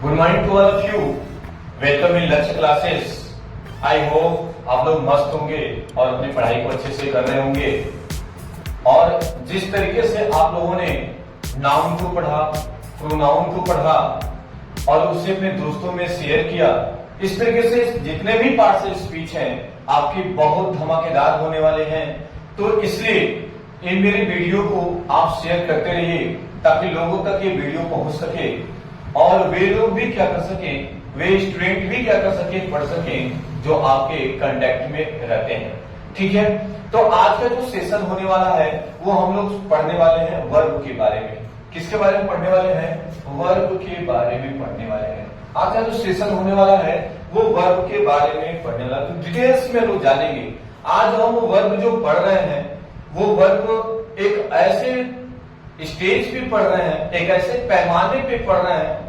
Good morning to all of you. Welcome in Lakshya classes. I hope आप लोग मस्त होंगे और अपनी पढ़ाई को अच्छे से कर रहे होंगे। और जिस तरीके से आप लोगों ने नाउन को पढ़ा, प्रोनाउन को पढ़ा और उसे अपने दोस्तों में शेयर किया, इस तरीके से जितने भी पार्ट्स ऑफ स्पीच हैं आपकी बहुत धमाकेदार होने वाले हैं। तो इसलिए इन मेरे वीडियो को आप शेयर करते रहिए ताकि लोगों तक ये वीडियो पहुंच सके और वे लोग भी क्या कर सके, वे स्टूडेंट भी क्या कर सके, पढ़ सके जो आपके कांटेक्ट में रहते हैं। ठीक है, तो आज का जो सेशन होने वाला है वो हम लोग पढ़ने वाले हैं वर्ब के बारे में। किसके बारे में पढ़ने वाले हैं? वर्ब के बारे में पढ़ने वाले हैं। आज का जो सेशन होने वाला है वो वर्ब के बारे में पढ़ने वाला, तो डिटेल्स में लोग जानेंगे। आज हम वर्ब जो पढ़ रहे हैं वो वर्ब एक ऐसे स्टेज पे पढ़ रहे हैं, एक ऐसे पैमाने पे पढ़ रहे हैं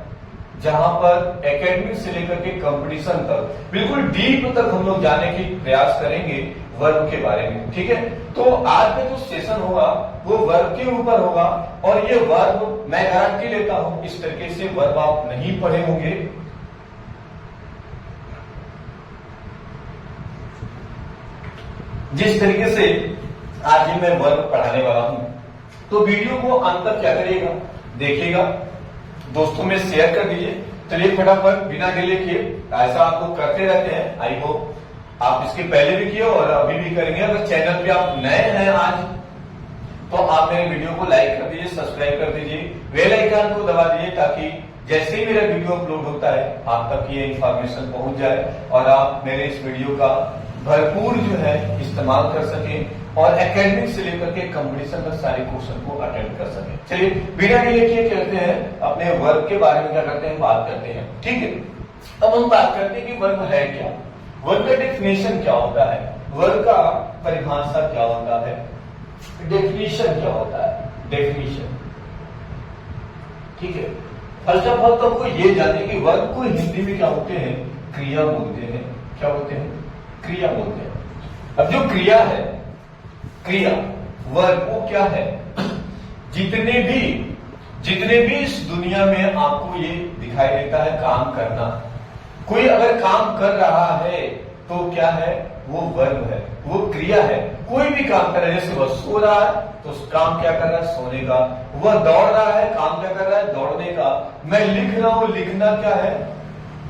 जहां पर एकेडमिक से लेकर के कंपटीशन तक बिल्कुल डीप तक हम लोग जाने की प्रयास करेंगे वर्ब के बारे में। ठीक है, तो आज का जो सेशन होगा वो वर्ब के ऊपर होगा और ये वर्ब मैं गारंटी लेता हूं इस तरीके से वर्ब आप नहीं पढ़े होंगे। जिस तरीके से आज ही मैं वर्ब पढ़ाने वाला हूं, तो वीडियो को अंत तक क्या करिएगा, देखिएगा, दोस्तों में शेयर कर दीजिए। चलिए फटाफट बिना डिले किए, ऐसा आप लोग करते रहते हैं, आई होप आप इसके पहले भी किए और अभी भी करेंगे। अगर चैनल पे आप नए हैं आज तो आप मेरे वीडियो को लाइक कर दीजिए, सब्सक्राइब कर दीजिए, बेल आइकन को दबा दीजिए ताकि जैसे ही मेरा वीडियो अपलोड होता है आप तक ये इंफॉर्मेशन पहुंच जाए और आप मेरे इस वीडियो का भरपूर जो है इस्तेमाल कर सकें और एकेडमिक से लेकर के कंपटीशन तक सारे क्वेश्चन को अटेंड कर सकें। चलिए बिना डिले किए कहते हैं अपने वर्ब के बारे में क्या करते हैं, बात करते हैं। ठीक है, अब हम बात करते हैं कि वर्ब है क्या, वर्ब का डेफिनेशन क्या होता है, वर्ब का परिभाषा क्या होता है, डेफिनेशन क्या होता है, डेफिनेशन। ठीक है, फर्स्ट ऑफ ऑल तो आपको ये जाने कि वर्ब को हिंदी में क्या होते हैं, क्रिया बोलते हैं। क्या बोलते हैं? क्रिया बोलते हैं। अब जो क्रिया है, क्रिया वर्ब वो क्या है, जितने भी इस दुनिया में आपको ये दिखाई देता है काम करना, कोई अगर काम कर रहा है तो क्या है, वो वर्ब है, वो क्रिया है। कोई भी काम कर रहा है, जैसे वह सो रहा है तो काम क्या कर रहा है, सोने का। वह दौड़ रहा है, काम क्या कर रहा है, दौड़ने का। मैं लिख रहा हूं, लिखना क्या है,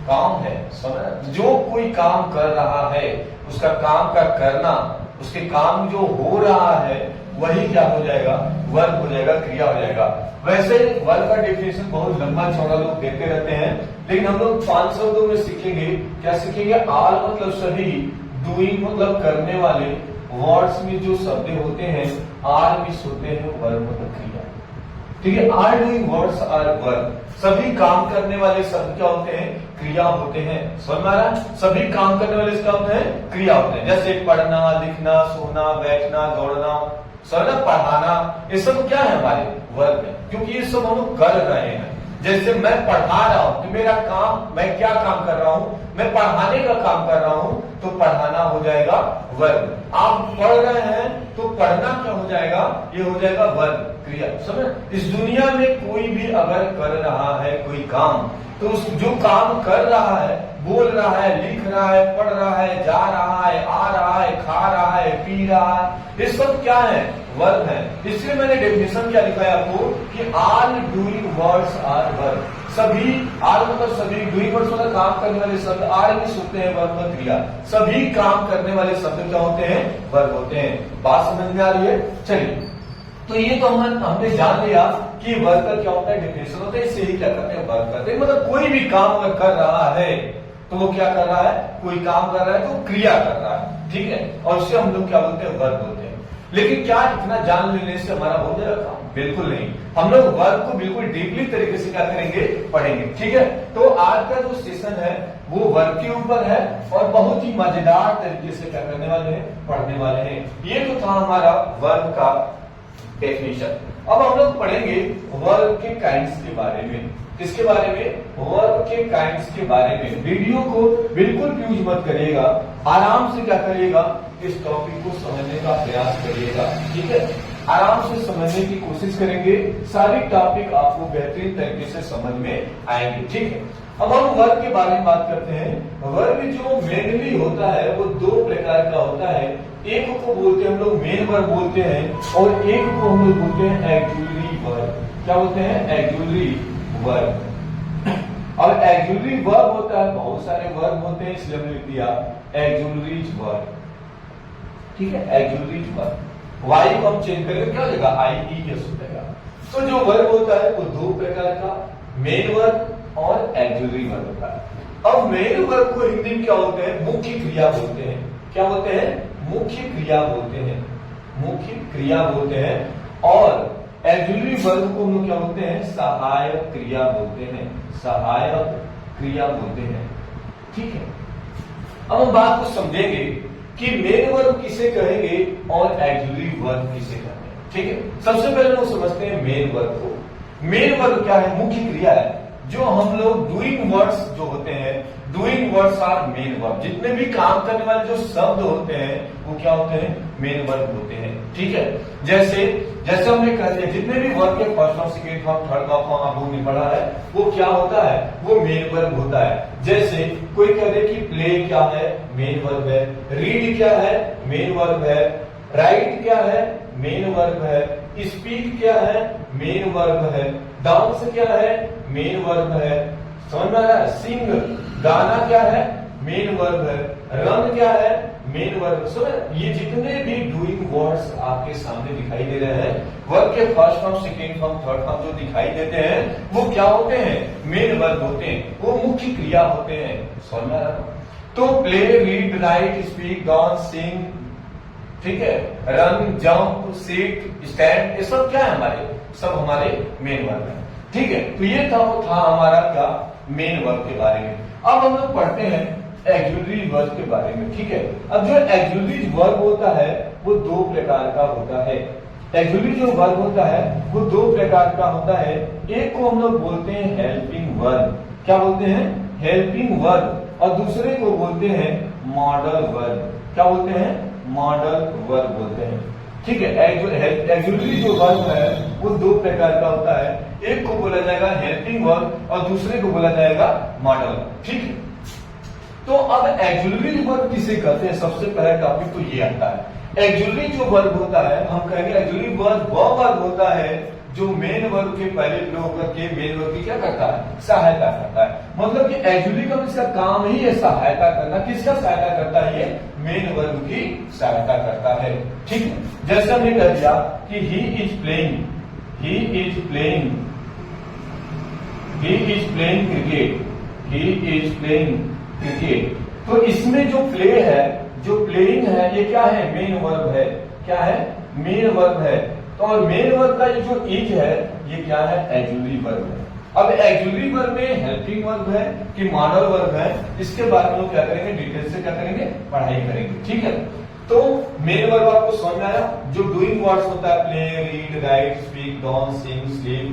काम है। जो कोई काम कर रहा है उसका काम का करना, उसके काम जो हो रहा है वही क्या हो जाएगा, वर्ब हो जाएगा, क्रिया हो जाएगा। वैसे वर्ब का डेफिनेशन बहुत लंबा चौड़ा लोग देते रहते हैं, लेकिन हम लोग 5 शब्दों में सीखेंगे। क्या सीखेंगे? आल मतलब सभी, डूइंग मतलब करने वाले, वर्ड्स में जो शब्द होते हैं आर मिस होते हैं, वर्ब मतलब क्रिया। ठीक है, all doing words are verb. सभी काम करने वाले शब्द क्या होते हैं, क्रिया होते हैं। समझ में आ रहा है? सभी काम करने वाले क्या होते हैं, क्रिया होते हैं। जैसे पढ़ना, लिखना, सोना, बैठना, दौड़ना, समझना, पढ़ाना, ये सब क्या है, हमारे वर्ब है, क्योंकि ये सब हम लोग कर रहे हैं। जैसे मैं पढ़ा रहा हूं तो मेरा काम, मैं क्या काम कर रहा हूं, मैं पढ़ाने का काम कर रहा हूं, तो पढ़ाना हो जाएगा वर्ब। आप पढ़ रहे हैं तो पढ़ना क्या हो जाएगा, ये हो जाएगा वर्ब, क्रिया। समझ? इस दुनिया में कोई भी अगर कर रहा है कोई काम, तो उस जो काम कर रहा है, बोल रहा है, लिख रहा है, पढ़ रहा है, जा रहा है, आ रहा है, खा रहा है, पी रहा है, ये सब क्या है, वर्ब है। इसलिए मैंने डेफिनेशन क्या लिखा है आपको कि all doing words are verb. सभी, आर मतलब सभी, डूइंग वर्ड्स मतलब काम करने वाले शब्द, आर मिस होते हैं वर्ब मतलब क्रिया। सभी काम करने वाले शब्द क्या होते हैं, वर्ब होते हैं। बात समझ में आ रही है? चलिए, तो ये तो हमने जान लिया कि वर्ब का क्या होता है, डेफिनेशन होता है। इससे ही क्या करते हैं, वर्ब करते हैं। मतलब कोई भी काम अगर कर रहा है तो वो क्या कर रहा है, कोई काम कर रहा है तो क्रिया कर रहा है। ठीक है, और उससे हम लोग क्या बोलते हैं, वर्ब बोलते हैं। लेकिन क्या इतना जान लेने से हमारा हो जाएगा काम? बिल्कुल नहीं। हम लोग वर्ब को बिल्कुल डीपली तरीके से क्या करेंगे, पढ़ेंगे। ठीक है, तो आज का जो सेशन है वो वर्ब के ऊपर है और बहुत ही मजेदार तरीके से क्या करने वाले हैं, पढ़ने वाले हैं। ये तो था हमारा वर्ब का डेफिनेशन। अब हम लोग पढ़ेंगे वर्ब के काइंड्स के बारे में। किसके बारे में? वर्ब के काइंड्स के बारे में। वीडियो को बिल्कुल फ्यूज मत करिएगा, आराम से क्या करिएगा, इस टॉपिक को समझने का प्रयास करिएगा। ठीक है, आराम से समझने की कोशिश करेंगे, सारी टॉपिक आपको बेहतरीन तरीके से समझ में आएंगे। ठीक है, अब हम वर्ब के बारे में बात करते हैं। वर्ब जो मेनली होता है वो दो प्रकार का होता है। एक को बोलते हैं हम लोग मेन वर्ब बोलते हैं और एक को हम लोग बोलते हैं एक्जुलरी वर्ब। क्या बोलते हैं? Auxiliary verb. और एक्जुलरी वर्ब होता है, बहुत सारे वर्ब होते हैं, इसलिए हमने लिख दिया एक्जुलरीज वर्ब। ठीक है, एक्जुलरीज वर्ब। वाई को हम चेंज करेंगे, क्या हो जाएगा? IES हो जाएगा। तो जो वर्ब होता है वो दो प्रकार का, मेन वर्ब और एक्जुलरी वर्ब होता है। अब मेन वर्ब को हिंदी में क्या बोलते हैं? मुख्य क्रिया बोलते हैं। क्या बोलते हैं? मुख्य क्रिया बोलते हैं। मुख्य क्रिया बोलते हैं। और एक्जुलरी वर्ब को हम लोग क्या बोलते हैं? सहायक क्रिया बोलते हैं। सहायक क्रिया बोलते हैं। ठीक है, अब हम बात को समझेंगे कि मेन वर्ब किसे कहेंगे और एक्जुलरी वर्ब किसे कहेंगे। ठीक है, सबसे पहले हम समझते हैं मेन वर्ब को। मेन वर्ब क्या है? मुख्य क्रिया है। जो हम लोग डूइंग वर्ड्स जो होते हैं, doing words are main verb. जितने भी काम करने वाले जो शब्द होते हैं वो क्या होते हैं? मेन वर्ब होते हैं। ठीक है, जैसे हमने कह दिया जितने भी वर्ब के first form, second form, third form आप लोगों ने पढ़ा है, वो क्या होता है? वो मेन वर्ब होता है। जैसे कोई कह दे कि प्ले क्या है? मेन वर्ब है। रीड क्या है? मेन वर्ब है। राइट क्या है? मेन वर्ब है। स्पीक क्या है? मेन वर्ब है। डांस क्या है? मेन वर्ब है। समझ में आ रहा है? सिंग गाना क्या है? मेन वर्ब है। रन क्या है? Main verb. समझ, ये जितने भी डूइंग वर्ड्स आपके सामने दिखाई दे रहे हैं, वर्ब के first form, second form, third form जो दिखाई देते हैं वो क्या होते हैं? मेन वर्ब होते हैं, वो मुख्य क्रिया होते हैं। समझ में आ रहा है? तो play, read, write, speak, dance, sing, ठीक है, रन, जंप, सिट, स्टैंड, ये सब क्या है? हमारे सब हमारे मेन वर्ब है। ठीक है, तो ये था हमारा क्या? मेन वर्ब के बारे में। अब हम लोग पढ़ते हैं एक्जुलरी वर्ब के बारे में। ठीक है, अब जो एक्जुलरी वर्ब होता है वो दो प्रकार का होता है। एक्जुलरी जो वर्ब होता है वो दो प्रकार का होता है। एक को हम लोग बोलते हैं हेल्पिंग वर्ब। क्या बोलते हैं? Helping verb. और दूसरे को बोलते हैं मॉडल वर्ब। क्या बोलते हैं? मॉडल वर्ब बोलते हैं। ठीक है, एक्जुलरी जो वर्ब है वो दो प्रकार का होता है। एक को बोला जाएगा हेल्पिंग वर्ब और दूसरे को बोला जाएगा मॉडल। ठीक है, तो अब एक्जुलरी वर्ब किसे कहते हैं? सबसे पहला टॉपिक तो ये आता है। एक्जुलरी जो वर्ब होता है, हम कहेंगे एक्जुलरी वर्ब वो वर्ब होता है जो मेन वर्ब के पहले फ्लो होकर के मेन वर्ब की क्या करता है? सहायता करता है। मतलब कि एक्जुलरी का इसका काम ही है सहायता करना। किसका सहायता करता है? ये मेन वर्ब की सहायता करता है। ठीक है, जैसे हमने कह दिया कि ही इज प्लेइंग क्रिकेट। तो इसमें जो प्ले है, जो प्लेइंग है, ये क्या है? मेन वर्ब है। क्या है? मेन वर्ब है। तो और मेन वर्ब का ये जो इज है ये क्या है? एक्जुलरी वर्ब है। अब एक्जुलरी वर्ब में हेल्पिंग वर्ब है कि मॉडल वर्ब है, इसके बारे में लोग क्या करेंगे? डिटेल से क्या करेंगे? पढ़ाई करेंगे। ठीक है, तो मेन वर्ब आपको समझ में आया? जो डूइंग वर्ड्स होता है, play, read, write, speak, dance, sing, sleep,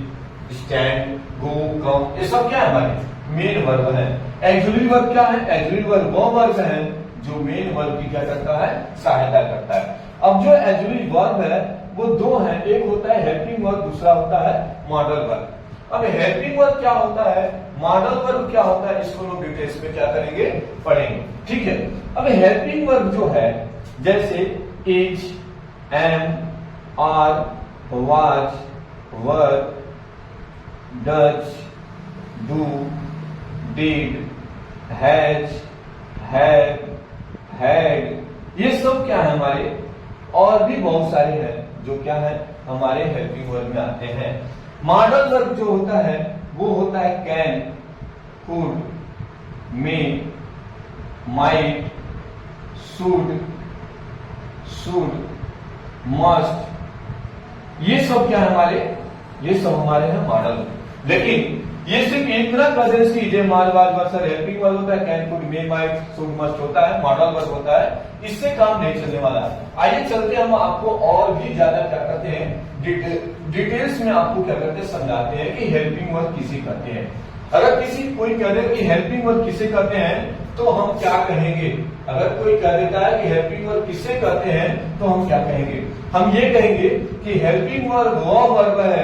stand, go, come, ये सब क्या है? हमारे मेन वर्ब है। एक्जुलरी वर्ब क्या है? एक्जुलरी वर्ब वो वर्ब है जो मेन वर्ब की क्या करता है? सहायता करता है। अब जो एक्जुलरी वर्ब है वो दो है, एक होता है हेल्पिंग वर्ब, दूसरा होता है मॉडल वर्ब। अब हेल्पिंग वर्ब क्या होता है, मॉडल वर्ब क्या होता है, इसको लोग डिटेल्स में क्या करेंगे? पढ़ेंगे। ठीक है, अब हेल्पिंग वर्ब जो है जैसे is, am, are, was, were, does, do, did, has, have, had, ये सब क्या है हमारे? और भी बहुत सारे हैं जो क्या है? हमारे हेल्पिंग वर्ब में आते हैं। मॉडल वर्ब जो होता है वो होता है can, could, may, might, should, must, ये सब क्या है हमारे? ये सब हमारे हैं मॉडल। लेकिन ये सिर्फ इतना प्रेजेंस कीजिए, मालवाज वर्सर हेल्पिंग वर्ब होता है, can, could, may, might, should, must होता है, मॉडल वर्ब होता है, इससे काम नहीं चलने वाला। आइए चलते हम आपको और भी ज्यादा क्या करते हैं? डिटेल्स में आपको क्या करते हैं? समझाते हैं कि हेल्पिंग वर्ब किसे कहते हैं। अगर किसी कोई कह दे कि हेल्पिंग वर्ब किसे कहते हैं तो हम क्या कहेंगे? अगर कोई कह देता है कि हेल्पिंग वर्ब किसे कहते हैं तो हम क्या कहेंगे? हम ये कहेंगे कि हेल्पिंग वर्ब वो वर्ब है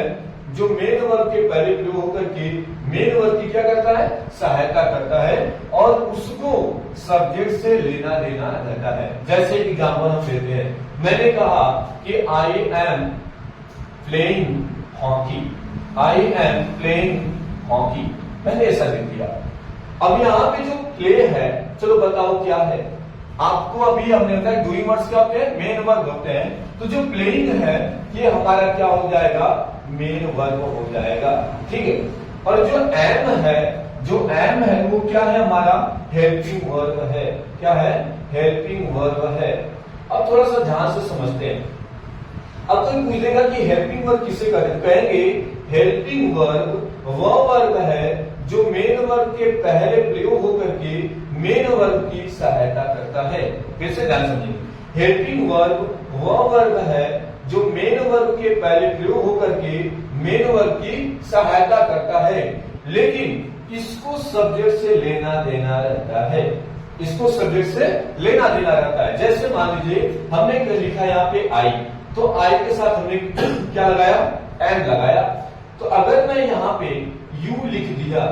जो मेन वर्ब के पहले प्रयोग होकर के मेन वर्ब की क्या करता है? सहायता करता है और उसको सब्जेक्ट से लेना देना रहता है। जैसे एग्जाम्पल हम लेते हैं, मैंने कहा कि I am playing hockey, I am playing hockey, मैंने ऐसा लिख दिया। अब यहाँ पे जो प्ले है, चलो बताओ क्या है। आपको अभी हमने बताया डूइंग वर्ड्स क्या होते हैं, मेन वर्ब होते हैं। तो जो प्लेइंग है ये हमारा क्या हो जाएगा, मेन वर्ब हो जाएगा, ठीक है। और जो एम है, जो एम है वो क्या है, हमारा हेल्पिंग वर्ब है। क्या है, हेल्पिंग वर्ब है। अब थोड़ा सा ध्यान से समझते हैं। अब कोई पूछेगा कि हेल्पिंग वर्ब किसे कहते हैं, कहेंगे हेल्पिंग वर्ब वह वर्ब है जो मेन वर्ब के पहले प्रयोग होकर के मेन वर्ब की सहायता करता है। फिर से ध्यान समझिए, हेल्पिंग वर्ब वह वर्ब है जो मेन वर्ब के पहले प्रयोग होकर के मेन वर्ब की सहायता करता है, लेकिन इसको सब्जेक्ट से लेना देना रहता है। इसको सब्जेक्ट से लेना देना रहता है। जैसे मान लीजिए हमने लिखा यहाँ पे आई, तो आई के साथ हमने क्या लगाया, एम लगाया। तो अगर मैं यहाँ पे यू लिख दिया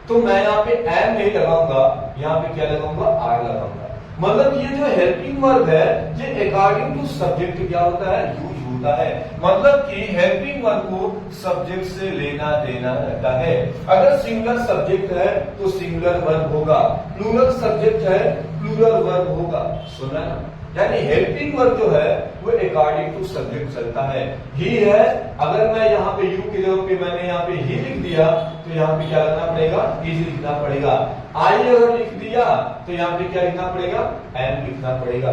तो मैं यहाँ पे एम नहीं लगाऊंगा, यहाँ पे क्या लगाऊंगा, आर लगाऊंगा। मतलब ये जो हेल्पिंग वर्ब है ये अकॉर्डिंग टू सब्जेक्ट क्या होता है, यूज होता है। मतलब कि हेल्पिंग वर्ब को सब्जेक्ट से लेना देना रहता है। अगर सिंगुलर सब्जेक्ट है तो सिंगुलर वर्ब होगा, प्लूरल सब्जेक्ट है प्लूरल वर्ब होगा। सुना ना, यानी हेल्पिंग वर्ब जो है वो अकॉर्डिंग टू सब्जेक्ट चलता है। ही है, अगर मैं यहाँ पे यू की जगह पे मैंने यहाँ पे ही लिख दिया तो यहाँ पे क्या लिखना पड़ेगा, इज लिखना पड़ेगा। आई अगर लिख दिया तो यहाँ पे क्या लिखना पड़ेगा, एम लिखना पड़ेगा।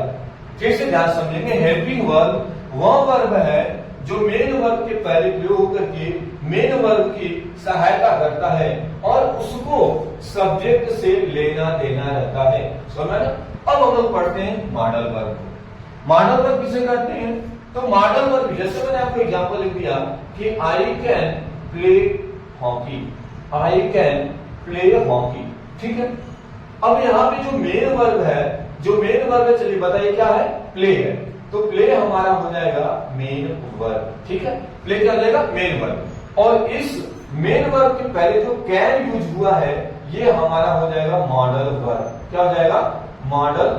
फिर से ध्यान समझेंगे, हेल्पिंग वर्ब वह वर्ब है जो मेन वर्ब के पहले प्रयोग होकर के मेन वर्ब की सहायता करता है और उसको सब्जेक्ट से लेना देना रहता है। समझ ना। अब हम लोग पढ़ते हैं मॉडल वर्ब। मॉडल वर्ब किसे कहते हैं, तो मॉडल वर्ब जैसे मैंने आपको एग्जांपल लिख दिया कि I can play hockey, I can play hockey, ठीक है। अब यहाँ पे जो मेन वर्ब है, जो मेन वर्ब है, चलिए बताइए क्या है, प्ले है। तो प्ले हमारा हो जाएगा मेन वर्ब, ठीक है। प्ले क्या हो जाएगा, मेन वर्ब। और इस मेन वर्ब के पहले जो कैन यूज हुआ है ये हमारा हो जाएगा मॉडल वर्ब। क्या हो जाएगा, मॉडल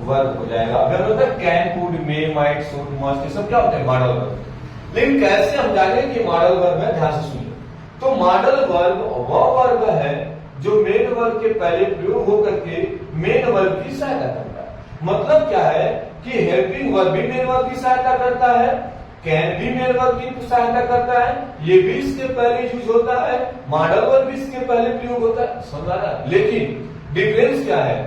वर्ब हो जाएगा। अगर होता है can, could, may, might, should, must, ये सब क्या होते हैं, मॉडल वर्ब। लेकिन कैसे हम जानेंगे कि मॉडल वर्ब है, ध्यान से सुनिए। तो मॉडल वर्ब वह वर्ब है जो मेन वर्ब के पहले प्रयोग होकर के मेन वर्ब की सहायता करता है। मतलब क्या है कि हेल्पिंग वर्ब भी मेन वर्ब की सहायता करता है, कैन भी मेन वर्ब की सहायता करता है, ये भी इसके पहले यूज होता है, मॉडल वर्ब भी इसके पहले प्रयोग होता है। समझ आ रहा है। लेकिन डिफरेंस क्या है,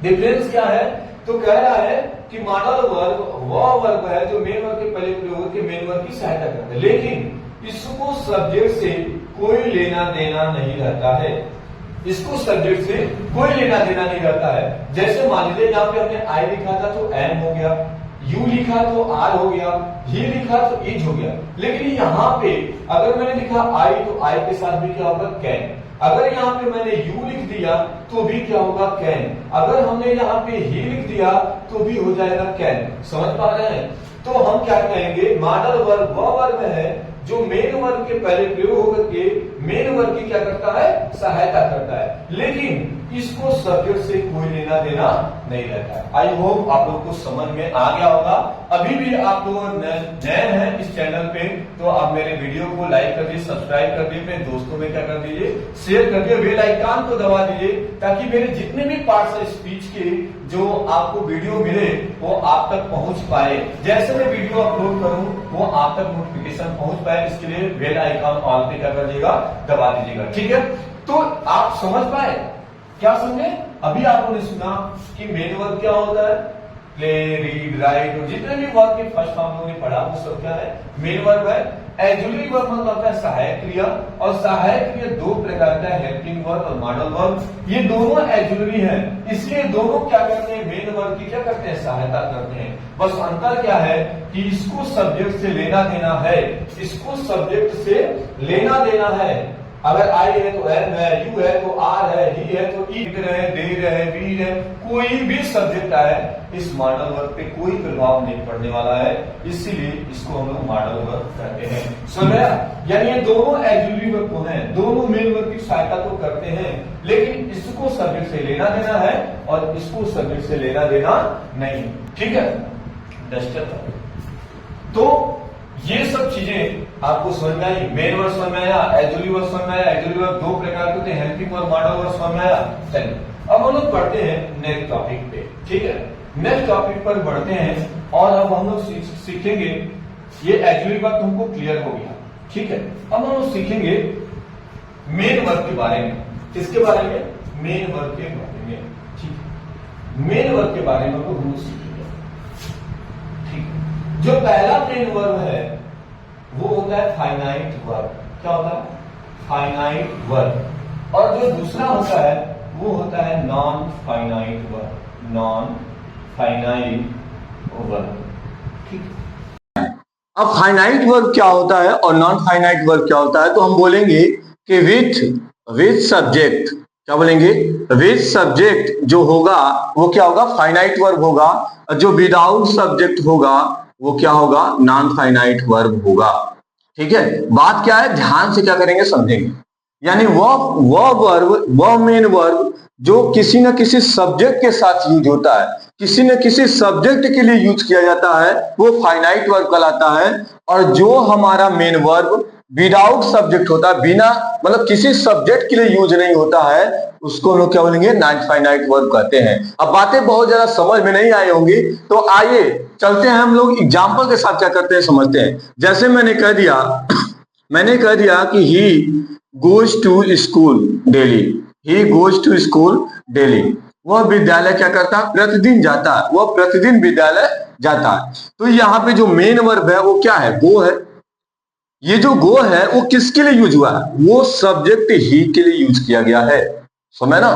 डिफरेंस क्या है, तो कह रहा है कि मॉडल वर्ब वह वर्ब है जो मेन वर्ब के पहले प्रयोग होकर मेन वर्ब की सहायता करता है, लेकिन इसको सब्जेक्ट से कोई लेना देना नहीं रहता है। इसको सब्जेक्ट से कोई लेना देना नहीं रहता है। जैसे मान लीजिए यहाँ पे हमने आई लिखा था तो एम हो गया, यू लिखा तो आर हो गया, ही लिखा तो इज हो गया। लेकिन यहाँ पे अगर मैंने लिखा आई तो आई के साथ भी क्या होगा, कैन। अगर यहाँ पे मैंने यू लिख दिया तो भी क्या होगा, कैन। अगर हमने यहाँ पे ही लिख दिया तो भी हो जाएगा कैन। समझ पा रहे हैं। तो हम क्या कहेंगे, मॉडल वर्ब वह वर्ब है जो मेन वर्ब के पहले प्रयोग होकर के मेन वर्ब की क्या करता है, सहायता करता है, लेकिन इसको सब्जेक्ट से कोई लेना देना नहीं रहता है। आई होप आप लोग को समझ में आ गया होगा। अभी भी आप लोग नए हैं इस चैनल पे तो आप मेरे वीडियो को लाइक कर दीजिए, सब्सक्राइब कर दीजिए, अपने दोस्तों में क्या कर दीजिए, शेयर कर दीजिए, बेल आइकन को दबा दीजिए ताकि मेरे जितने भी पार्ट्स है स्पीच के जो आपको वीडियो मिले वो आप तक पहुंच पाए। जैसे मैं वीडियो अपलोड करूं वो आप तक नोटिफिकेशन पहुंच पाए, इसके लिए बेल आइकन ऑल पे क्या कर दीजिएगा, दबा दीजिएगा, ठीक है। तो आप समझ पाए, क्या समझे। अभी आपने सुना कि मेन वर्ब क्या होता है, प्ले, रीड, राइट, और जितने भी वर्ब के फर्स्ट फॉर्म लोगों ने पढ़ा वो सब क्या है, मेन वर्ब है। एक्सिलरी वर्ब मतलब होता है सहायक क्रिया, और सहायक क्रिया दो प्रकार का है, हेल्पिंग वर्ब और मॉडल वर्ब। ये दोनों एक्सिलरी है, इसलिए दोनों क्या करते हैं, मेन वर्ब की क्या करते हैं, सहायता करते हैं। बस अंतर क्या है कि इसको सब्जेक्ट से लेना देना है, इसको सब्जेक्ट से लेना देना है, अगर आई है तो एम है, यू है तो आर है, ही है तो ईट है, देर है, वीर है, कोई भी सब्जेक्ट आए इस मॉडल वर्ब पे कोई प्रभाव नहीं पड़ने वाला है, इसीलिए इसको हम लोग मॉडल वर्ब कहते हैं। समझ गया? यानी ये दोनों ऑक्सिलरी वर्ब को हैं, दोनों मेन वर्ब की सहायता तो करते हैं, लेकिन इसको सब्जेक्ट से लेना देना है और इसको सब्जेक्ट से लेना देना नहीं। ठीक है, डस्टर। तो ये सब चीजें आपको समझ में आई। मेन वर्ब समझ में आया, ऑक्सिलरी वर्ब समझ में आया। ऑक्सिलरी वर्ब दो प्रकार के होते हैं, हेल्पिंग वर्ब, मॉडल वर्ब समझ में आया। चलिए अब हम लोग पढ़ते हैं नेक्स्ट टॉपिक पे। ठीक है, नेक्स्ट टॉपिक पर बढ़ते हैं और अब हम लोग सीखेंगे, ये ऑक्सिलरी वर्ब तुमको क्लियर हो गया। ठीक है, अब हम लोग सीखेंगे मेन वर्ब के बारे में। किसके बारे में? मेन वर्ब के बारे में। ठीक है, मेन वर्ब के बारे में तो हम लोग सीखेंगे। ठीक है, जो पहला मेन वर्ब है वो होता है फाइनाइट वर्ब। क्या होता है? Finite verb. और जो दूसरा होता है वो होता है non finite verb. Non finite verb. ठीक है, अब फाइनाइट वर्ब क्या होता है और नॉन फाइनाइट वर्ब क्या होता है, तो हम बोलेंगे कि विथ सब्जेक्ट। क्या बोलेंगे? विथ सब्जेक्ट जो होगा वो क्या होगा? फाइनाइट वर्ब होगा। और जो विदाउट सब्जेक्ट होगा वो क्या होगा? नॉन फाइनाइट वर्ब होगा। ठीक है, बात क्या है, ध्यान से क्या करेंगे समझेंगे। यानी वह वर्ब, वह मेन वर्ब जो किसी न किसी सब्जेक्ट के साथ यूज होता है, किसी न किसी सब्जेक्ट के लिए यूज किया जाता है, वो फाइनाइट वर्ब कहलाता है। और जो हमारा मेन वर्ब विदाउट सब्जेक्ट होता है, बिना मतलब किसी सब्जेक्ट के लिए यूज नहीं होता है, उसको हम लोग क्या बोलेंगे? नॉन फाइनाइट वर्ब कहते हैं। अब बातें बहुत ज्यादा समझ में नहीं आई होंगी, तो आइए चलते हैं हम लोग एग्जाम्पल के साथ क्या करते हैं समझते हैं। जैसे मैंने कह दिया कि he goes to school daily. He goes to school daily. वह विद्यालय क्या करता है? प्रतिदिन जाता है। वह प्रतिदिन विद्यालय जाता है। तो यहाँ पे जो मेन वर्ब है वो क्या है? गो है। ये जो गो है वो किसके लिए यूज हुआ है? वो सब्जेक्ट ही के लिए यूज किया गया है। समझ ना?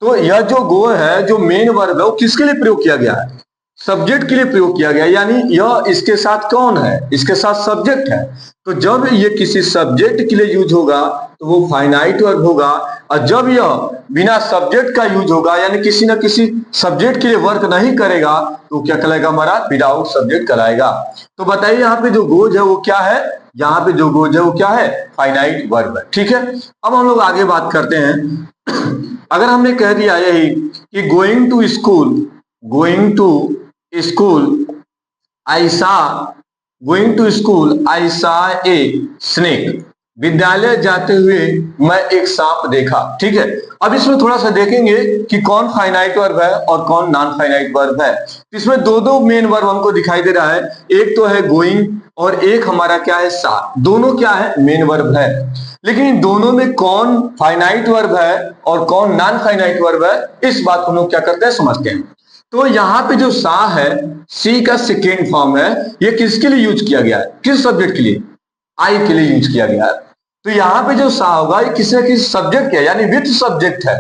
तो यह जो गो है, जो मेन वर्ब है, वो किसके लिए प्रयोग किया गया है? सब्जेक्ट के लिए प्रयोग किया गया। यानी यह इसके साथ कौन है? इसके साथ सब्जेक्ट है। तो जब ये किसी सब्जेक्ट के लिए यूज होगा तो वो फाइनाइट वर्ब होगा। और जब यह बिना सब्जेक्ट का यूज होगा, यानी किसी न किसी सब्जेक्ट के लिए वर्क नहीं करेगा, तो क्या कहलाएगा? हमारा विदाउट सब्जेक्ट कहलाएगा। तो बताइए यहाँ पे जो गोज है वो क्या है? यहाँ पे जो गोज है वो क्या है? फाइनाइट वर्ब है। ठीक है, अब हम लोग आगे बात करते हैं। अगर हमने कह दिया यही कि गोइंग टू स्कूल आई सा ए स्नेक। विद्यालय जाते हुए मैं एक सांप देखा। ठीक है, अब इसमें थोड़ा सा देखेंगे कि कौन फाइनाइट वर्ब है और कौन नॉन फाइनाइट वर्ब है। इसमें दो मेन वर्ब हमको दिखाई दे रहा है, एक तो है गोइंग और एक हमारा क्या है? सा। दोनों क्या है? मेन वर्ब है। लेकिन इन दोनों में कौन फाइनाइट वर्ब है और कौन नॉन फाइनाइट वर्ब है, इस बात को हम लोग क्या करते हैं समझते हैं। तो यहाँ पे जो सा है, सी का सेकेंड फॉर्म है, ये किसके लिए यूज किया गया है? किस सब्जेक्ट के लिए? आई के लिए यूज किया गया है। तो यहाँ पे जो सा होगा ये किसी न किसी सब्जेक्ट है, यानी विथ सब्जेक्ट है।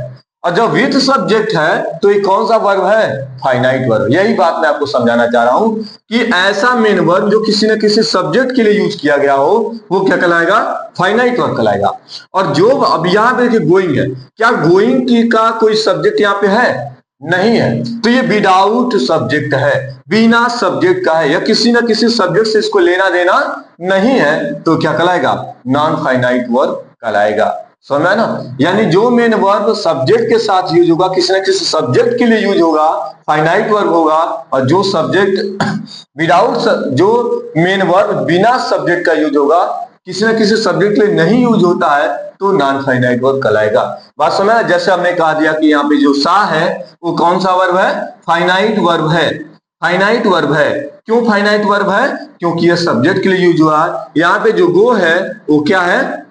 और जब विथ सब्जेक्ट है तो ये कौन सा वर्ब है? Finite verb. यही बात मैं आपको समझाना चाह रहा हूं कि ऐसा मेन वर्ब जो किसी न किसी सब्जेक्ट के लिए यूज किया गया हो वो क्या कहलाएगा? फाइनाइट वर्ब कहलाएगा। और जो अब यहाँ पे देखिए गोइंग है, क्या गोइंग की का कोई सब्जेक्ट यहाँ पे है? नहीं है। तो ये विदाउट सब्जेक्ट है, बिना सब्जेक्ट का है, या किसी न किसी सब्जेक्ट से इसको लेना देना नहीं है, तो क्या कहलाएगा? नॉन फाइनाइट वर्ब कहलाएगा। समझ ना? यानी जो मेन वर्ब सब्जेक्ट के साथ यूज होगा, किसी न किसी सब्जेक्ट के लिए यूज होगा, फाइनाइट वर्ब होगा। और जो सब्जेक्ट विदाउट जो मेन वर्ब बिना सब्जेक्ट का यूज होगा, किसी न किसी सब्जेक्ट के लिए नहीं यूज होता है, तो नॉन फाइनाइट वर्ब कहलाएगा। बात समझ? जैसे हमने कहा दिया कि यहाँ पे जो सा है वो कौन सा वर्ब है? फाइनाइट वर्ब है। फाइनाइट वर्ब है। क्यों फाइनाइट वर्ब है? क्योंकि यह सब्जेक्ट के लिए यूज हुआ है। यहाँ पे जो गो है वो क्या है?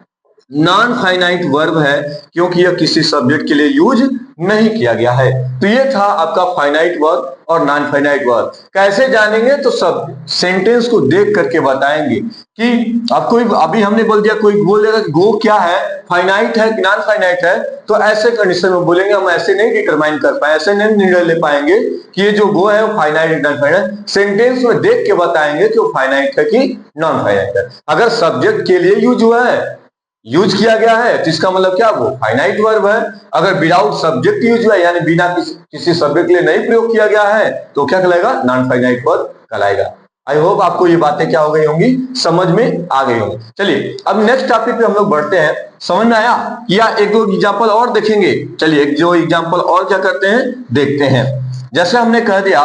नॉन फाइनाइट वर्ब है, क्योंकि यह किसी सब्जेक्ट के लिए यूज नहीं किया गया है। तो ये था आपका फाइनाइट वर्ब और नॉन फाइनाइट वर्ब। कैसे जानेंगे? तो सब सेंटेंस को देख करके बताएंगे कि अब कोई, अभी हमने बोल दिया, कोई बोलेगा कि गो क्या है, फाइनाइट है कि नॉन फाइनाइट है, तो ऐसे कंडीशन में बोलेंगे। हम ऐसे नहीं डिटरमाइन कर पाए, ऐसे नहीं निर्णय ले पाएंगे कि ये जो गो है वो फाइनाइट नॉन फाइनाइट। सेंटेंस में देख के बताएंगे कि वो फाइनाइट है कि नॉन फाइनाइट है। अगर सब्जेक्ट के लिए यूज हुआ है यूज किया गया है तो इसका मतलब क्या, वो फाइनाइट वर्ब है। अगर विदाउट सब्जेक्ट यूज हुआ यानी बिना किसी सब्जेक्ट के लिए नहीं प्रयोग किया गया है तो क्या कहलाएगा, नॉन फाइनाइट वर्ब कहलाएगा। आई होप आपको ये बातें क्या हो गई होंगी, समझ में आ गई होंगी। चलिए अब नेक्स्ट टॉपिक पे हम लोग बढ़ते हैं। समझ में आया, या एक दो एग्जाम्पल और देखेंगे। चलिए एक दो एग्जाम्पल और क्या करते हैं, देखते हैं। जैसे हमने कह दिया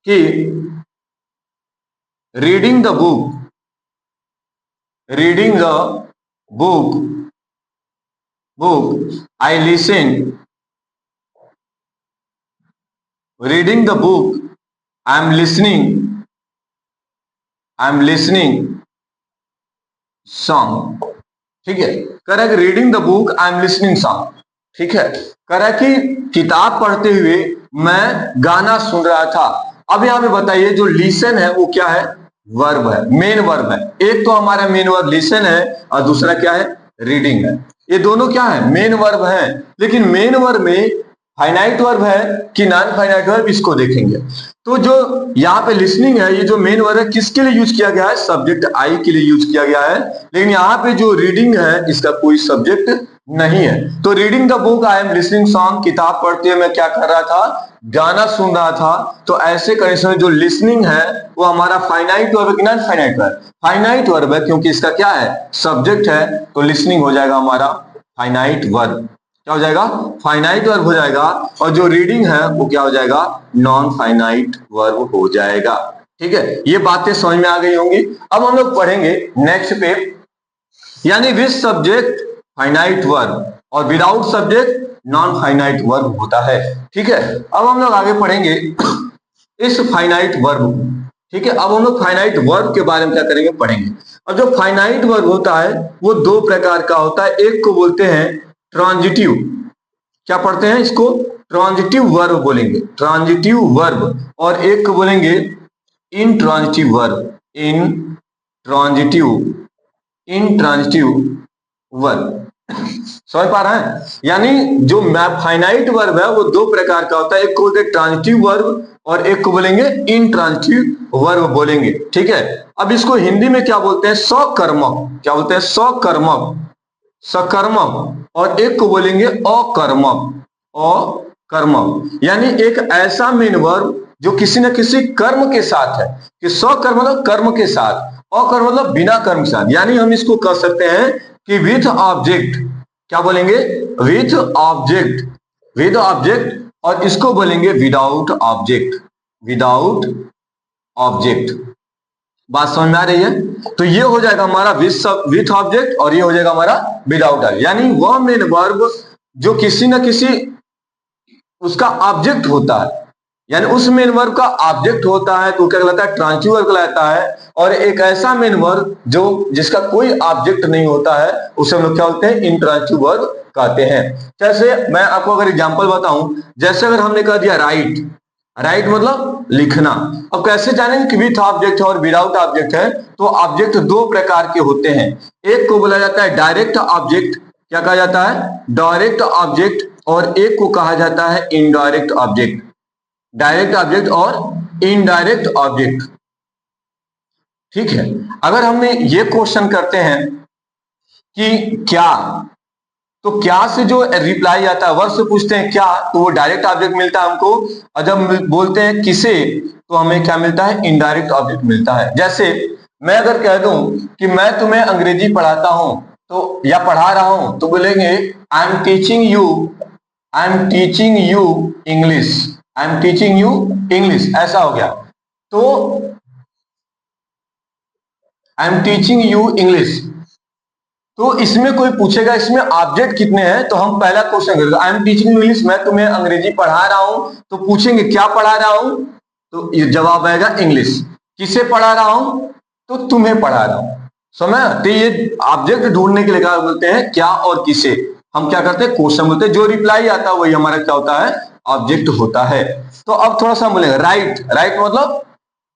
कि reading the book, reading the book I listen, reading the book I'm listening song। ठीक है, कह रहा है कि reading the book I am listening song. ठीक है, कह रहा है कि किताब पढ़ते हुए मैं गाना सुन रहा था। अब यहां पे बताइए जो लिसन है वो क्या है, वर्ब है, मेन वर्ब है। एक तो हमारा मेन वर्ब लिसन है और दूसरा क्या है, रीडिंग है। ये दोनों क्या है, मेन वर्ब है। लेकिन मेन वर्ब में फाइनाइट वर्ब है कि नॉन फाइनाइट वर्ब, इसको देखेंगे। तो जो यहाँ पे लिसनिंग है, ये जो मेन वर्ब है किसके लिए यूज किया गया है, सब्जेक्ट आई के लिए यूज किया गया है। लेकिन यहाँ पे जो रीडिंग है इसका कोई सब्जेक्ट नहीं है। तो reading the book I am listening song, किताब पढ़ते हुए मैं क्या कर रहा था, गाना सुन रहा था। तो ऐसे कंडीशन में जो लिसनिंग है वो हमारा फाइनाइट वर्ब है कि non finite verb, finite verb है, क्योंकि इसका क्या है, सब्जेक्ट है। तो लिसनिंग हो जाएगा हमारा फाइनाइट वर्ब। क्या हो जाएगा, फाइनाइट वर्ब हो जाएगा। और जो रीडिंग है वो क्या हो जाएगा, नॉन फाइनाइट वर्ब हो जाएगा। ठीक है, ये बातें समझ में आ गई होंगी। अब हम लोग पढ़ेंगे नेक्स्ट पे, यानी विद सब्जेक्ट फाइनाइट वर्ब और without subject non finite verb होता है। ठीक है, अब हम लोग आगे पढ़ेंगे इस फाइनाइट वर्ब। ठीक है, अब हम लोग फाइनाइट वर्ब के बारे में क्या करेंगे, पढ़ेंगे। अब जो फाइनाइट वर्ब होता है वो दो प्रकार का होता है। एक को बोलते हैं ट्रांजिटिव, क्या पढ़ते हैं इसको, ट्रांजिटिव वर्ब बोलेंगे, ट्रांजिटिव वर्ब। और एक को बोलेंगे इंट्रांजिटिव वर्ब, इंट्रांजिटिव वर्ब। समझ पा रहे हैं, यानी जो फाइनाइट वर्ब है वो दो प्रकार का होता है। एक को बोलते हैं ट्रांजिटिव वर्ब और एक को बोलेंगे इंट्रांजिटिव वर्ब बोलेंगे। ठीक है, अब इसको हिंदी में क्या बोलते हैं, सकर्मक। क्या बोलते हैं, सकर्मक, सकर्मक। और एक को बोलेंगे अकर्मक, अकर्मक। यानी एक ऐसा मेन वर्ब जो किसी न किसी कर्म के साथ है, कि सकर्म मतलब कर्म के साथ, अकर्म मतलब बिना कर्म के साथ। यानी हम इसको कह सकते हैं कि विथ ऑब्जेक्ट, क्या बोलेंगे, विथ ऑब्जेक्ट, विद ऑब्जेक्ट। और इसको बोलेंगे विदाउट ऑब्जेक्ट, विदाउट ऑब्जेक्ट। बात समझ में आ रही है। तो ये हो जाएगा हमारा विथ ऑब्जेक्ट और ये हो जाएगा हमारा विदाउट ऑब्जेक्ट। यानी वह मेन वर्ब जो किसी न किसी उसका ऑब्जेक्ट होता है, यानी उस मेन वर्ब का ऑब्जेक्ट होता है तो क्या कहलाता है, ट्रांजिटिव वर्ब कहलाता है। और एक ऐसा मेन वर्ब जो जिसका कोई ऑब्जेक्ट नहीं होता है उसे हम लोग क्या बोलते हैं, इंट्रांजिटिव वर्ब कहते हैं। जैसे मैं आपको अगर एग्जांपल बताऊं, जैसे अगर हमने कह दिया राइट, राइट मतलब लिखना। अब कैसे जानेंगे कि विथ ऑब्जेक्ट है और विदाउट ऑब्जेक्ट है, तो ऑब्जेक्ट दो प्रकार के होते हैं। एक को बोला जाता है डायरेक्ट ऑब्जेक्ट, क्या कहा जाता है, डायरेक्ट ऑब्जेक्ट। और एक को कहा जाता है इनडायरेक्ट ऑब्जेक्ट, डायरेक्ट ऑब्जेक्ट और इनडायरेक्ट ऑब्जेक्ट। ठीक है, अगर हमने ये क्वेश्चन करते हैं कि क्या, तो क्या से जो रिप्लाई आता है, वर्ड से पूछते हैं क्या, तो वो डायरेक्ट ऑब्जेक्ट मिलता है हमको। और जब बोलते हैं किसे, तो हमें क्या मिलता है, इनडायरेक्ट ऑब्जेक्ट मिलता है। जैसे मैं अगर कह दूं कि मैं तुम्हें अंग्रेजी पढ़ाता हूं, तो या पढ़ा रहा हूं, तो बोलेंगे I am teaching you, I am teaching you English, I am teaching you English, ऐसा हो गया। तो I am teaching you English, तो इसमें कोई पूछेगा इसमें ऑब्जेक्ट कितने हैं, तो हम पहला क्वेश्चन करेंगे आई एम टीचिंग इंग्लिश, मैं तुम्हें अंग्रेजी पढ़ा रहा हूं। तो पूछेंगे क्या पढ़ा रहा हूं, तो ये जवाब आएगा इंग्लिश। किसे पढ़ा रहा हूं, तो तुम्हें पढ़ा रहा हूं। समझ, तो ये ऑब्जेक्ट ढूंढने के लिए क्या बोलते हैं, क्या और किसे। हम क्या करते हैं, क्वेश्चन बोलते हैं, जो रिप्लाई आता है वही हमारा क्या होता है, ऑब्जेक्ट होता है। तो अब थोड़ा सा बोलेंगे राइट, राइट मतलब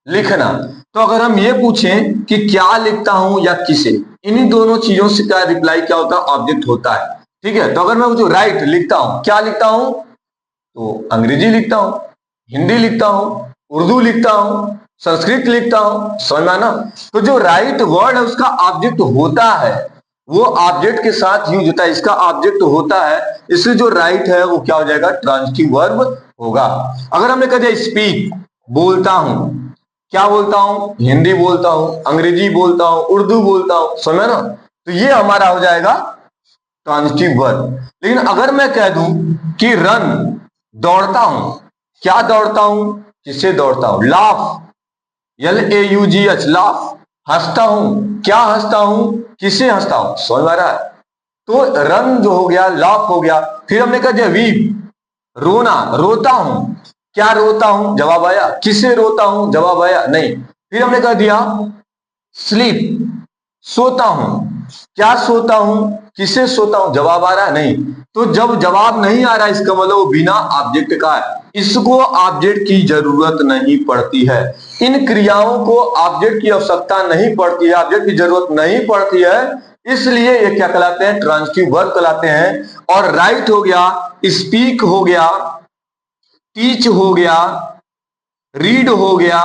लिखना। तो अगर हम ये पूछें कि क्या लिखता हूं या किसे, इन्हीं दोनों चीजों से का रिप्लाई क्या होता है, ऑब्जेक्ट होता है। ठीक है, तो अगर मैं पूछूं राइट लिखता हूं, क्या लिखता हूं, तो अंग्रेजी लिखता हूं, हिंदी लिखता हूं, उर्दू लिखता हूं, संस्कृत लिखता हूं। समझ में आना। तो जो राइट वर्ड है उसका ऑब्जेक्ट होता है, वो ऑब्जेक्ट के साथ यूज होता है, इसका ऑब्जेक्ट होता है, इसलिए जो राइट है वो क्या हो जाएगा, ट्रांजिटिव वर्ब होगा। अगर हमने कह दिया स्पीक, बोलता हूं, क्या बोलता हूं, हिंदी बोलता हूं, अंग्रेजी बोलता हूं, उर्दू बोलता हूं, समझे ना, तो ये हमारा हो जाएगा ट्रांजिटिव वर्ब। लेकिन अगर मैं कह दूं कि रन, दौड़ता हूं, क्या दौड़ता हूं, किससे दौड़ता हूं, लाफ, LAUGH, लाफ, हंसता हूं, क्या हंसता हूं, किसे हंसता हूं, समझ में आ रहा है। तो रन जो हो गया, लाफ हो गया। फिर हमने कहा दिया वीप, रोना, रोता हूं, क्या रोता हूं, जवाब आया, किसे रोता हूं, जवाब आया नहीं। फिर हमने कह दिया स्लीप, सोता हूं, क्या सोता हूं, किसे सोता हूं, जवाब आ रहा है नहीं। तो जब जवाब नहीं आ रहा, इसका मतलब वो बिना ऑब्जेक्ट का है, इसको ऑब्जेक्ट की जरूरत नहीं पड़ती है। इन क्रियाओं को ऑब्जेक्ट की आवश्यकता नहीं पड़ती है, ऑब्जेक्ट की जरूरत नहीं पड़ती है, इसलिए ये क्या कहलाते हैं, ट्रांजिटिव वर्ब कहलाते हैं। और राइट हो गया, स्पीक हो गया, टीच हो गया, रीड हो गया,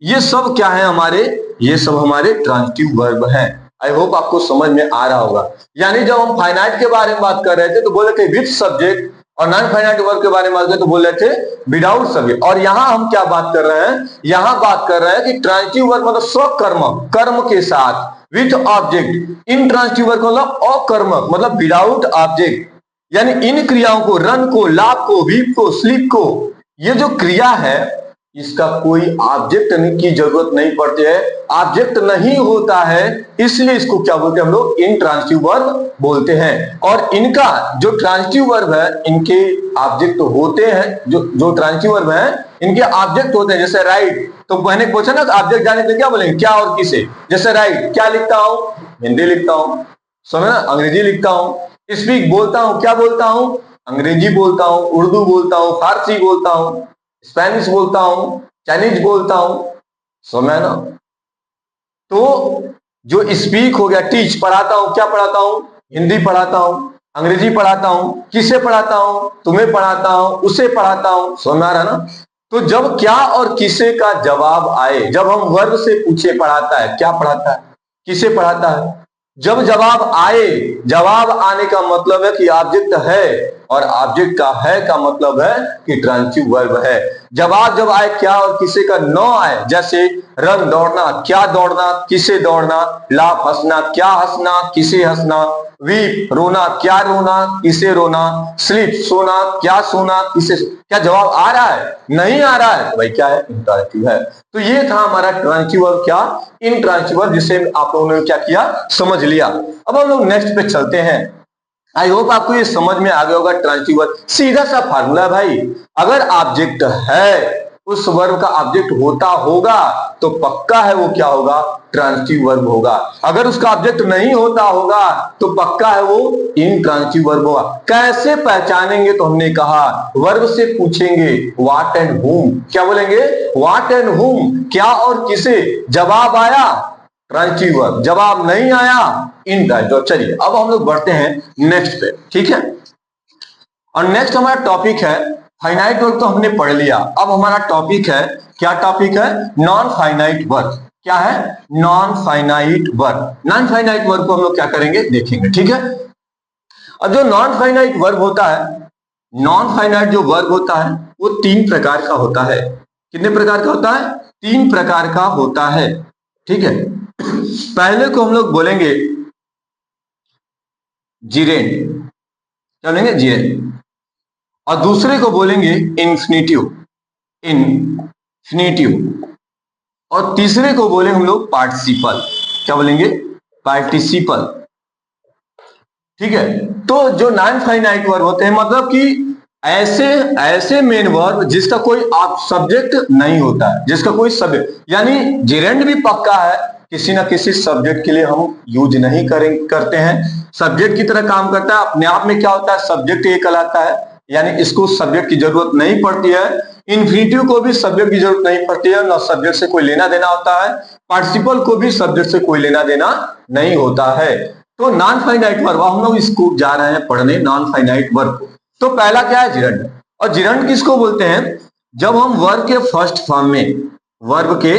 ये सब क्या है हमारे, ये सब हमारे ट्रांजिटिव वर्ब हैं। आई होप आपको समझ में आ रहा होगा। यानी जब हम फाइनाइट के बारे में बात कर रहे थे तो बोले थे विथ सब्जेक्ट, और नॉन फाइनाइट वर्ब के बारे में बात कर तो बोल रहे थे विदाउट सब्जेक्ट। और यहां हम क्या बात कर रहे हैं, यहां बात कर रहे हैं कि ट्रांजिटिव वर्ब मतलब स्वकर्म, कर्म के साथ, with object. In transitive verb मतलब अकर्मक, मतलब विदाउट ऑब्जेक्ट। यानी इन क्रियाओं को, रन को, लाभ को, वीप को, स्लीप को, ये जो क्रिया है इसका कोई ऑब्जेक्ट की जरूरत नहीं पड़ती है, ऑब्जेक्ट नहीं होता है, इसलिए इसको क्या बोलते हैं हम लोग, इंट्रांजिटिव वर्ब बोलते हैं। और इनका जो ट्रांजिटिव वर्ब है, इनके ऑब्जेक्ट होते हैं, जो ट्रांजिटिव वर्ब है इनके ऑब्जेक्ट होते हैं। जैसे राइट, तो मैंने पूछा ना ऑब्जेक्ट जाने के क्या बोलेंगे, क्या और किसे। जैसे राइट, क्या लिखता हूं, हिंदी लिखता हूं, समझ ना, अंग्रेजी लिखता हूं। स्पीक, बोलता हूं, क्या बोलता हूं, अंग्रेजी बोलता हूं, उर्दू बोलता हूं, फारसी बोलता हूं, स्पेनिश बोलता हूं, चाइनीज बोलता हूं, समझ ना। तो जो स्पीक हो गया, टीच, पढ़ाता हूं, क्या पढ़ाता हूं, हिंदी पढ़ाता हूं, अंग्रेजी पढ़ाता हूं, किसे पढ़ाता हूं, तुम्हें पढ़ाता हूं, उसे पढ़ाता हूं, समझ में आ रहा ना। तो जब क्या और किसे का जवाब आए, जब हम वर्ब से पूछे पढ़ाता है, क्या पढ़ाता है, किसे पढ़ाता है, जब जवाब आए, जवाब आने का मतलब है कि ऑब्जेक्ट है, और ऑब्जेक्ट का है का मतलब है कि ट्रांजिटिव वर्ब है। जवाब जब आए क्या और किसे का न आए, जैसे रन, दौड़ना, क्या दौड़ना, किसे दौड़ना, लाफ, हंसना, क्या हंसना, किसे हंसना, वीप, रोना, क्या रोना, किसे रोना, स्लीप, सोना, क्या सोना, किसे, क्या जवाब आ रहा है, नहीं आ रहा है, तो भाई क्या है, इंट्रांजिटिव है। तो ये था हमारा ट्रांजिटिव वर्ब, क्या, इंट्रांजिटिव वर्ब, जिसे आप लोगों ने क्या किया, समझ लिया। अब हम लोग नेक्स्ट पे चलते हैं। आई होप आपको ये समझ में आ गया होगा। ट्रांजिटिव वर्ब सीधा सा फार्मूला है भाई, अगर ऑब्जेक्ट है, उस वर्ब का ऑब्जेक्ट होता होगा तो पक्का है वो क्या होगा, ट्रांजिटिव वर्ब होगा। अगर उसका ऑब्जेक्ट नहीं होता होगा तो पक्का है वो इनट्रांजिटिव वर्ब होगा। कैसे पहचानेंगे, तो हमने कहा वर्ब से पूछेंगे व्हाट एंड हुम, क्या बोलेंगे, व्हाट एंड हुम, क्या और किसे, जवाब आया ट्रांजिटिव वर्ब, जवाब नहीं आया इनट्रांजिटिव। चलिए अब हम लोग बढ़ते हैं नेक्स्ट पे, ठीक है। और नेक्स्ट हमारा टॉपिक है, फाइनाइट वर्ब तो हमने पढ़ लिया, अब हमारा टॉपिक है, क्या टॉपिक है, नॉन फाइनाइट वर्ब। क्या है, non finite verb. Non finite verb को हम लोग क्या करेंगे, देखेंगे, ठीक है। अब जो नॉन फाइनाइट वर्ब होता है, नॉन फाइनाइट जो वर्ब होता है वो 3 प्रकार का होता है। कितने प्रकार का होता है, 3 प्रकार का होता है, ठीक है। पहले को हम लोग बोलेंगे जीरेंड, क्या बोलेंगे, जीरेंड। और दूसरे को बोलेंगे इन्फिनिटिव, इन्फिनिटिव। और तीसरे को बोलेंगे हम लोग पार्टिसिपल, क्या बोलेंगे, पार्टिसिपल, ठीक है। तो जो नॉन फाइनाइट वर्ब होते हैं, मतलब कि ऐसे मेन वर्ब जिसका कोई सब्जेक्ट नहीं होता है, जिसका कोई सब्जेक्ट, यानी जेरेंड भी पक्का है, किसी ना किसी सब्जेक्ट के लिए हम यूज नहीं करते हैं, सब्जेक्ट की तरह काम करता है, अपने आप में क्या होता है, सब्जेक्ट ये कहलाता है, यानी इसको सब्जेक्ट की जरूरत नहीं पड़ती है। इन्फिनिटिव को भी सब्जेक्ट की जरूरत नहीं पड़ती है, ना सब्जेक्ट से कोई लेना देना होता है। पार्टिसिपल को भी सब्जेक्ट से कोई लेना देना नहीं होता है। तो नॉन फाइनाइट वर्ब, हम लोग इसको जा रहे हैं पढ़ने, नॉन फाइनाइट वर्ब को। तो पहला क्या है, जिरंड। और जिरंड किसको बोलते हैं, जब हम वर्ब के फर्स्ट फॉर्म में, वर्ब के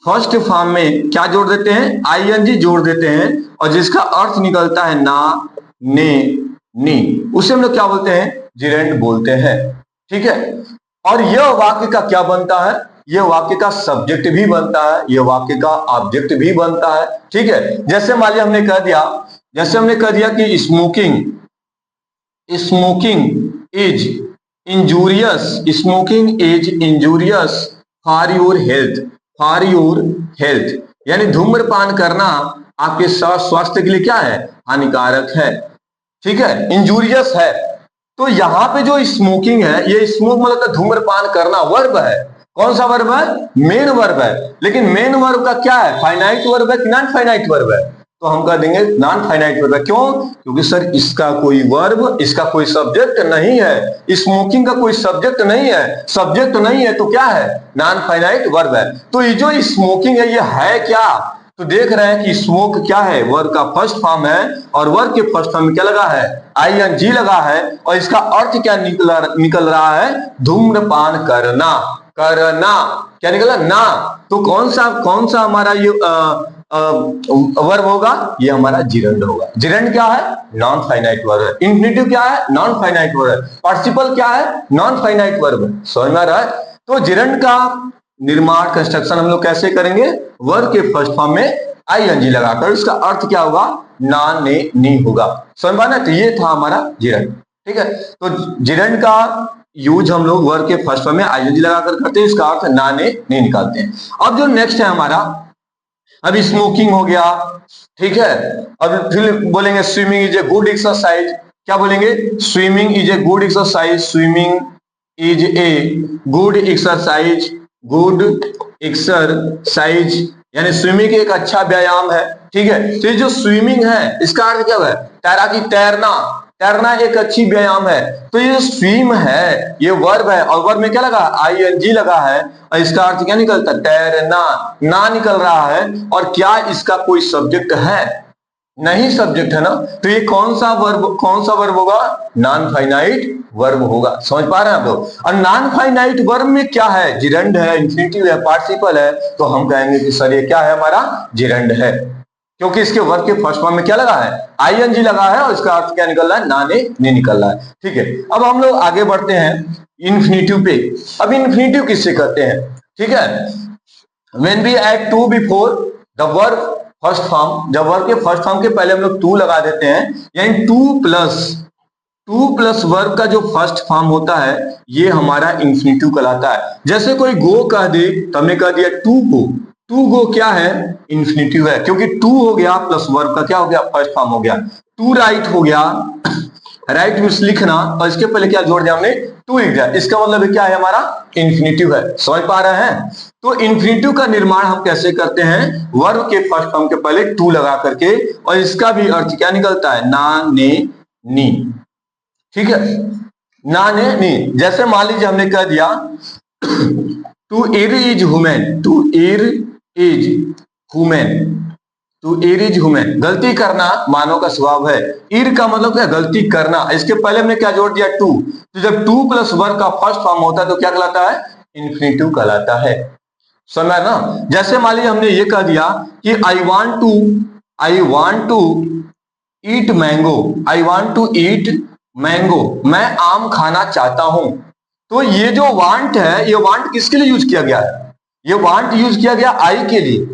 फर्स्ट फॉर्म में क्या जोड़ देते हैं, आईएनजी जोड़ देते हैं, और जिसका अर्थ निकलता है ना, ने, नी, उसे हम लोग क्या बोलते हैं, जिरेंड बोलते हैं। ठीक है, और यह वाक्य का क्या बनता है, यह वाक्य का सब्जेक्ट भी बनता है, यह वाक्य का ऑब्जेक्ट भी बनता है। ठीक है, जैसे मान लिया हमने कह दिया कि smoking is injurious for your health, यानी धूम्रपान करना आपके स्वास्थ्य के लिए क्या है, हानिकारक है। ठीक है, इंजूरियस है। तो यहां पे जो स्मोकिंग है, ये स्मोक मतलब धूम्रपान करना वर्ब है। कौन सा वर्ब है, मेन वर्ब है। लेकिन मेन वर्ब का क्या है, फाइनाइट वर्ब है कि नॉन फाइनाइट वर्ब है, तो हम कह देंगे नॉन फाइनाइट वर्ब है। क्यों, क्योंकि सर इसका कोई वर्ब, इसका कोई सब्जेक्ट नहीं है, स्मोकिंग का कोई सब्जेक्ट नहीं है, सब्जेक्ट नहीं है, तो क्या है, नॉन फाइनाइट वर्ब है। तो ये जो स्मोकिंग है, ये है क्या, तो देख रहे हैं कि स्मोक क्या है, वर्ब का फर्स्ट फॉर्म है, और वर्ब के फर्स्ट फॉर्म में क्या लगा है, आईएनजी लगा है, और इसका अर्थ क्या निकल रहा है, धूम्रपान करना, क्या निकला, ना। तो कौन सा हमारा ये वर्ब होगा, ये हमारा जिरंड होगा। जिरंड क्या है, नॉन फाइनाइट वर्ब है। इंफिनिटिव क्या है, नॉन फाइनाइट वर्ब है। पार्टिसिपल क्या है, नॉन फाइनाइट वर्ब है। समझ में आ रहा है। तो जिरंड का निर्माण, कंस्ट्रक्शन हम लोग कैसे करेंगे, वर्ब के फर्स्ट फॉर्म में आईएनजी लगाकर, इसका अर्थ क्या होगा, ना, ने, नी होगा। समझ में आना। तो ये था हमारा जिरंड। ठीक है, तो जिरंड का यूज हम लोग वर्ब के फर्स्ट फॉर्म में आईएनजी लगाकर करते हैं, इसका अर्थ ना, ने, नी निकालते हैं। अब जो नेक्स्ट है हमारा, अब स्मोकिंग हो गया। ठीक है, अब फिर बोलेंगे swimming is a good exercise. क्या बोलेंगे, swimming is a good exercise, swimming is a good exercise, यानी स्विमिंग एक अच्छा व्यायाम है। ठीक है, तो ये जो स्विमिंग है, इसका अर्थ क्या है, तैराकी, तैरना एक अच्छी व्यायाम है। तो ये स्विम है, ये वर्ब है, और वर्ब में क्या लगा, आईएनजी लगा है, और इसका अर्थ क्या निकलता है, तैरना, ना निकल रहा है। और क्या इसका कोई सब्जेक्ट है, नहीं सब्जेक्ट है ना। तो ये कौन सा वर्ब होगा, नॉन फाइनाइट वर्ब होगा। समझ पा रहे हैं आप लोग। और नॉन फाइनाइट वर्ब में क्या है, जिरंड है, इंफिनिटिव है, पार्टिसिपल है, तो हम कहेंगे कि सर ये क्या है, हमारा जिरंड है, क्योंकि इसके वर्ब के फर्स्ट फॉर्म में क्या लगा है, आईएनजी लगा है, और इसका अर्थ क्या निकल रहा है, ना, ने निकल रहा है। ठीक है, अब हम लोग आगे बढ़ते हैं इन्फिनिटिव पे। अब इन्फिनिटिव किससे करते हैं, ठीक है, when we add to before the verb first form, जब वर्ब के फर्स्ट फॉर्म के पहले हम लोग टू लगा देते हैं, यानी टू प्लस वर्ब का जो फर्स्ट फॉर्म होता है, ये हमारा इन्फिनिटिव कहलाता है। जैसे कोई गो कह दे, तो हमने कह दिया टू गो क्या है, इन्फिनिटिव है, क्योंकि टू हो गया प्लस वर्ब का क्या हो गया, फर्स्ट फॉर्म हो गया। टू राइट हो गया, राइट मीन्स लिखना, और इसके पहले क्या जोड़ दिया हमने, टू लिख दिया, इसका मतलब क्या है, हमारा इन्फिनिटिव है। समझ पा रहे हैं। तो इन्फिनिटिव का निर्माण हम कैसे करते हैं, वर्ब के फर्स्ट फॉर्म के पहले टू लगा करके, और इसका भी अर्थ क्या निकलता है, ना, ने, नी। ठीक है, ना, ने, नी। जैसे मान लीजिए हमने कह दिया टू एर इज ह्यूमन, गलती करना मानव का स्वभाव है। ईर का मतलब क्या, गलती करना, इसके पहले हमने क्या जोड़ दिया, टू। तो जब टू प्लस वर्ब का फर्स्ट फॉर्म होता है, तो क्या कहलाता है, इन्फिनिटिव कहलाता है। समझ ना। जैसे मान लीजिए हमने ये कह दिया कि I want to eat mango, मैं आम खाना चाहता हूं। तो ये जो वांट है, ये वांट किसके लिए यूज किया गया है, ये वांट यूज किया गया आई के लिए,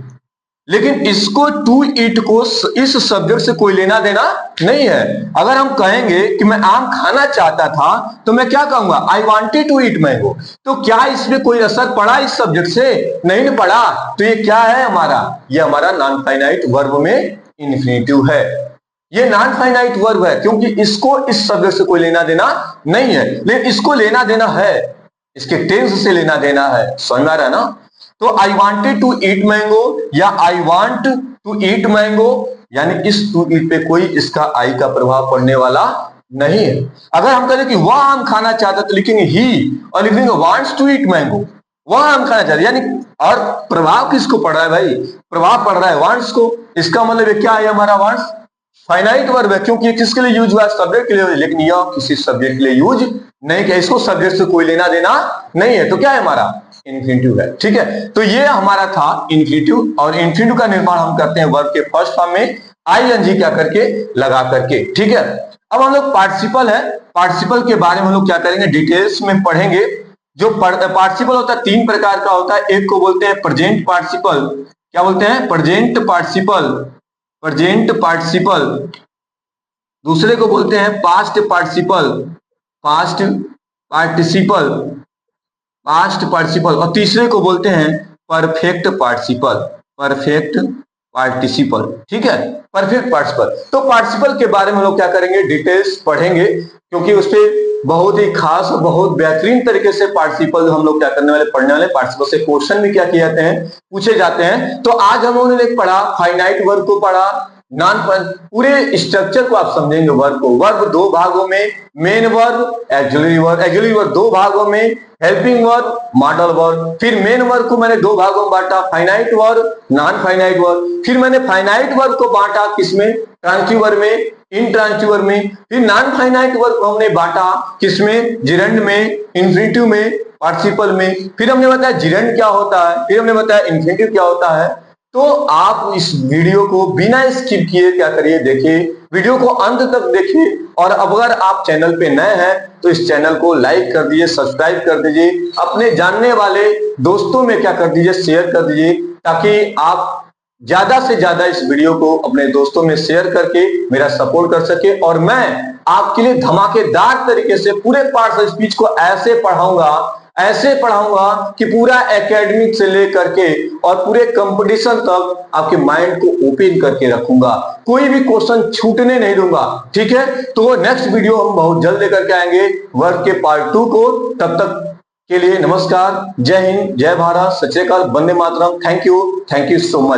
लेकिन इसको टू ईट को इस सब्जेक्ट से कोई लेना देना नहीं है। अगर हम कहेंगे कि मैं आम खाना चाहता था, तो मैं क्या कहूंगा, I wanted to eat mango. तो क्या इसमें कोई असर पड़ा इस सब्जेक्ट से, नहीं पड़ा। तो ये क्या है हमारा, ये हमारा नॉन फाइनाइट वर्ब में इन्फिनिटिव है। ये नॉन फाइनाइट वर्ब है, क्योंकि इसको इस सब्जेक्ट से कोई लेना देना नहीं है, लेकिन इसको लेना देना है, इसके टेंस से लेना देना है। समझ में आ रहा है ना। तो I wanted to eat mango या I want to eat mango, यानी इस टू ईट पे कोई इसका आई का प्रभाव पड़ने वाला नहीं है। अगर हम कहें कि वह आम खाना चाहता, तो लिखेंगे ही, और लिखेंगे वांट्स टू ईट मैंगो, वह आम खाना चाहता, यानी और प्रभाव किसको पड़ रहा है भाई, प्रभाव पड़ रहा है वांट्स को। इसका मतलब क्या है, हमारा वांट्स फाइनाइट वर्ब है, क्योंकि ये किसके लिए यूज हुआ, सब्जेक्ट के लिए, लेकिन यह किसी सब्जेक्ट के लिए यूज नहीं किया, इसको सब्जेक्ट से कोई लेना देना नहीं है। तो क्या है हमारा इन्फिनिटिव है। ठीक है, तो ये हमारा था इन्फिनिटिव, और इन्फिनिटिव का निर्माण हम करते हैं वर्ब के फर्स्ट फॉर्म में आईएनजी क्या करके, लगा करके। ठीक है, अब हम लोग पार्टिसिपल है, पार्टिसिपल के बारे में हम लोग क्या करेंगे, डिटेल्स में पढ़ेंगे। जो पार्टिसिपल होता है 3 प्रकार का होता है। एक को बोलते हैं प्रेजेंट पार्टिसिपल, क्या बोलते हैं, प्रेजेंट पार्टिसिपल, प्रेजेंट पार्टिसिपल। दूसरे को बोलते हैं past participle, past participle, past participle. और तीसरे को बोलते हैं परफेक्ट पार्टिसिपल, परफेक्ट पार्टिसिपल। ठीक है, परफेक्ट पार्टिसिपल। तो पार्टिसिपल के बारे में हम लोग क्या करेंगे, डिटेल्स पढ़ेंगे, क्योंकि उस पे बहुत ही खास, बहुत बेहतरीन तरीके से पार्टिसिपल हम लोग क्या करने वाले, पढ़ने वाले। पार्टिसिपल से क्वेश्चन भी क्या किए जाते हैं, पूछे जाते हैं। तो आज हम लोगों ने पढ़ा फाइनाइट वर्ब को पढ़ा, नॉन, पूरे स्ट्रक्चर को आप समझेंगे वर्ब को। वर्ब 2 भागों में, main verb, axillary verb. Axillary verb 2 भागों में, हेल्पिंग वर्ब, मॉडल वर्ब। फिर मेन वर्ब को मैंने 2 भागों में बांटा, finite verb, non finite verb. फिर मैंने फाइनाइट वर्ब को बांटा किसमें, ट्रांजिटिव वर्ब में, इंट्रांजिटिव वर्ब में। फिर नॉन फाइनाइट वर्ब को हमने बांटा किसमें, जिरंड में, इन्फिनिटिव में, पार्टिसिपल में। फिर हमने बताया जिरंड क्या होता है, फिर हमने बताया इन्फिनिटिव क्या होता है। तो आप इस वीडियो को बिना स्किप किए क्या करिए, देखिए, वीडियो को अंत तक देखिए। और अगर आप चैनल पे नए हैं तो इस चैनल को लाइक कर दीजिए, सब्सक्राइब कर दीजिए, अपने जानने वाले दोस्तों में क्या कर दीजिए, शेयर कर दीजिए, ताकि आप ज्यादा से ज्यादा इस वीडियो को अपने दोस्तों में शेयर करके मेरा सपोर्ट कर सके। और मैं आपके लिए धमाकेदार तरीके से पूरे पार्ट्स ऑफ स्पीच को ऐसे पढ़ाऊंगा कि पूरा एकेडमिक से लेकर के और पूरे कंपटीशन तक आपके माइंड को ओपन करके रखूंगा, कोई भी क्वेश्चन छूटने नहीं दूंगा। ठीक है, तो नेक्स्ट वीडियो हम बहुत जल्द लेकर के आएंगे वर्ब के पार्ट 2 को। तब तक के लिए नमस्कार, जय हिंद, जय भारत, सत श्री अकाल, वंदे मातरम। Thank you so much.